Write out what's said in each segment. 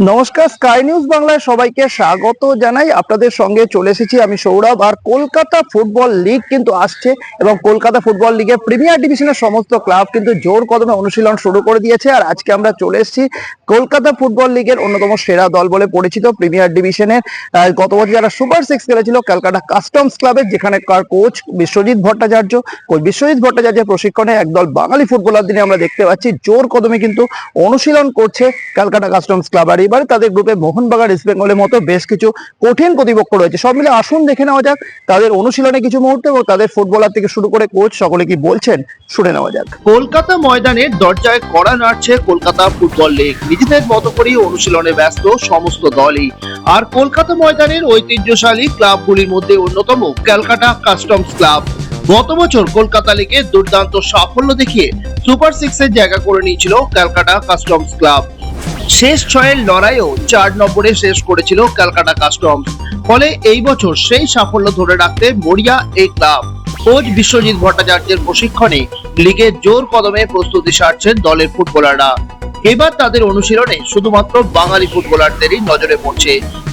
নমস্কার, sky news বাংলায় সবাইকে স্বাগত জানাই। আপনাদের সঙ্গে চলে এসেছি আমি সৌরভ। আর কলকাতা ফুটবল লিগ কিন্তু আসছে এবং কলকাতা ফুটবল লিগের প্রিমিয়ার ডিভিশনের সমস্ত ক্লাব কিন্তু জোর কদমে অনুশীলন শুরু করে দিয়েছে। আর আজকে আমরা চলে এসেছি কলকাতা ফুটবল লিগের অন্যতম সেরা দল বলে পরিচিত প্রিমিয়ার ডিভিশনের গত বছর যারা সুপার সিক্স খেলেছিল ক্যালকাটা কাস্টমস ক্লাবের, যেখানে কোচ বিশ্বজিৎ ভট্টাচার্য। বিশ্বজিৎ ভট্টাচার্যের প্রশিক্ষণে একদল বাঙালি ফুটবলার দিনে আমরা দেখতে পাচ্ছি জোর কদমে কিন্তু অনুশীলন করছে ক্যালকাটা কাস্টমস ক্লাব। আর এবারে তাদের গ্রুপে মোহনবাগান, ইস্ট বেঙ্গলের মতো বেশ কিছু কঠিন প্রতিপক্ষ রয়েছে। সব মিলে আসুন দেখে নেওয়া যাক তাদের অনুশীলনে কিছু মুহূর্ত এবং তাদের ফুটবলার থেকে শুরু করে কোচ সকলে কি বলছেন শুনে নেওয়া যাক। কলকাতা ময়দানের দরজায় কড়া নাড়ছে কলকাতা ফুটবল লিগ। নিজেদের মতো করে অনুশীলনে ব্যস্ত সমস্ত দলই। আর কলকাতা ময়দানের ঐতিহ্যশালী ক্লাবগুলির মধ্যে অন্যতম ক্যালকাটা কাস্টমস ক্লাব। গত বছর কলকাতা লিগে দুর্দান্ত সাফল্য দেখিয়ে সুপার সিক্সের জায়গা করে নিয়েছিল ক্যালকাটা কাস্টমস ক্লাব। শেষ ছয়ের লড়াইও 4 নম্বরে শেষ করেছিল ক্যালকাটা কাস্টমস। ফলে এই বছর সেই সাফল্য ধরে রাখতে মরিয়া এই ক্লাব। কোচ বিশ্বজিৎ ভট্টাচার্যের প্রশিক্ষণে লিগের জোর কদমে প্রস্তুতি সারছেন দলের ফুটবলাররা। এবার তাদের অনুশীলনে শুধুমাত্র বাঙালি ফুটবলারদেরই নজরে পড়ছে।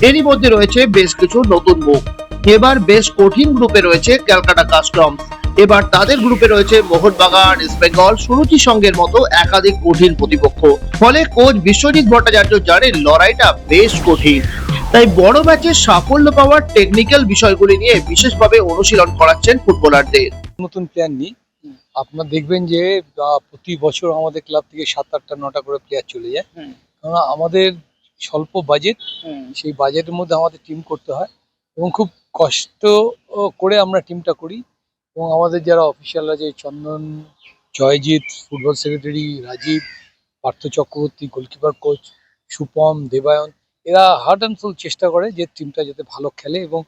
এরই মধ্যে রয়েছে বেশ কিছু নতুন মুখ। এবার বেশ কঠিন গ্রুপে রয়েছে ক্যালকাটা কাস্টমস। এবার তাদের গ্রুপে রয়েছে মোহনবাগান, ইস্ট বেঙ্গল, সুরুচি সংঘের মতো একাধিক কঠিন প্রতিপক্ষ। ফলে কোচ বিশ্বজিৎ ভট্টাচার্য জানেন লড়াইটা বেশ কঠিন। তাই বড় ম্যাচে সাফল্য পাওয়ার টেকনিক্যাল বিষয়গুলি নিয়ে বিশেষভাবে অনুশীলন করাচ্ছেন ফুটবলারদের। নতুন প্ল্যান নিই। আপনারা দেখবেন যে প্রতি বছর আমাদের ক্লাব থেকে 7, 8, 9টা করে প্লেয়ার চলে যায়। কারণ আমাদের স্বল্প বাজেট, সেই বাজেটের মধ্যে আমাদের টিম করতে হয় এবং খুব কষ্ট করে আমরা টিমটা করি। এবং আমাদের যারা অফিসিয়াল আছে, Chandan, Joyjit, football secretary Rajib, Partha Chakraborty, goalkeeper coach Supam, Debayan, এরা হার্ট অ্যান্ড সোল চেষ্টা করে যে টিমটা যাতে ভালো খেলে এবং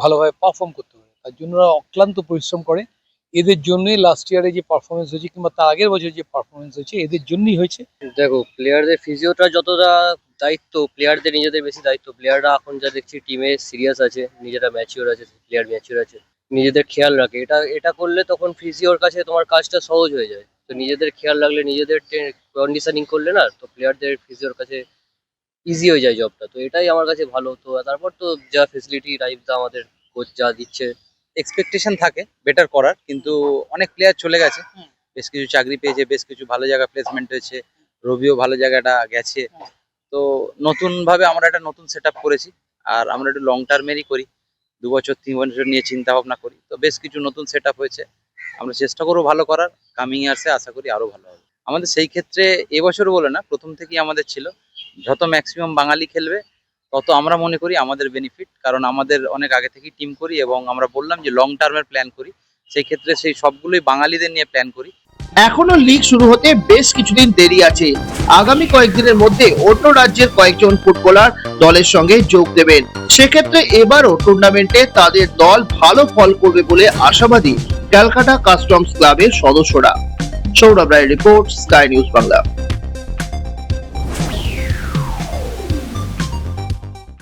ভালোভাবে পারফর্ম করতে পারে। তার জন্য ওরা অক্লান্ত পরিশ্রম করে। এদের জন্যই লাস্ট ইয়ারে যে পারফরমেন্স হয়েছে কিংবা তার আগের বছর যে পারফরমেন্স হয়েছে এদের জন্যই হয়েছে। দেখো, প্লেয়ারদের ফিজিওটা যতটা দায়িত্ব, প্লেয়ারদের নিজেদের বেশি দায়িত্ব। প্লেয়াররা এখন যা দেখছি টিমে সিরিয়াস আছে, নিজেরা ম্যাচিওর আছে, প্লেয়ার ম্যাচিওর আছে, নিজেদের খেয়াল রাখে। এটা করলে তখন ফিজিওর কাছে তোমার কাজটা সহজ হয়ে যায়। তো নিজেদের খেয়াল রাখলে, নিজেদের কন্ডিশনিং করলে না, তো প্লেয়ারদের ফিজিওর কাছে ইজি হয়ে যায় জবটা। তো এটাই আমার কাছে ভালো। তো তারপর তো যা ফেসিলিটি রাইভদা আমাদের কোচ যা দিচ্ছে, এক্সপেকটেশন থাকে বেটার করার, কিন্তু অনেক প্লেয়ার চলে গেছে, বেশ কিছু চাকরি পেয়েছে, বেশ কিছু ভালো জায়গায় প্লেসমেন্ট হয়েছে, রবিও ভালো জায়গাটা গেছে। তো নতুন ভাবে আমরা একটা নতুন সেট আপ করেছি। আর আমরা একটু লং টার্মেরই করি, 2 বছর 3 বছর নিয়ে চিন্তা ভাবনা করি। তো বেশ কিছু নতুন সেট আপ হয়েছে, আমরা চেষ্টা করবো ভালো করার। কামিং ইয়ার্সে আশা করি আরো ভালো হবে আমাদের। সেই ক্ষেত্রে এবছর বলে না, প্রথম থেকেই আমাদের ছিল যত ম্যাক্সিমাম বাঙালি খেলবে তত আমরা মনে করি আমাদের বেনিফিট। কারণ আমাদের অনেক আগে থেকেই টিম করি এবং আমরা বললাম যে লং টার্মের প্ল্যান করি। সেই ক্ষেত্রে সেই সবগুলোই বাঙালিদের নিয়ে প্ল্যান করি। এখনো লিগ শুরু হতে বেশ কিছুদিন দেরি আছে। আগামী কয়েকদিনের মধ্যে অন্য রাজ্যের কয়েকজন ফুটবলার দলের সঙ্গে যোগ দেবেন। সেক্ষেত্রে এবারও টুর্নামেন্টে তাদের দল ভালো ফল করবে বলে আশাবাদী ক্যালকাটা কাস্টমস ক্লাবের সদস্যরা। সৌরভ রায়ের রিপোর্ট, স্কাই নিউজ বাংলা।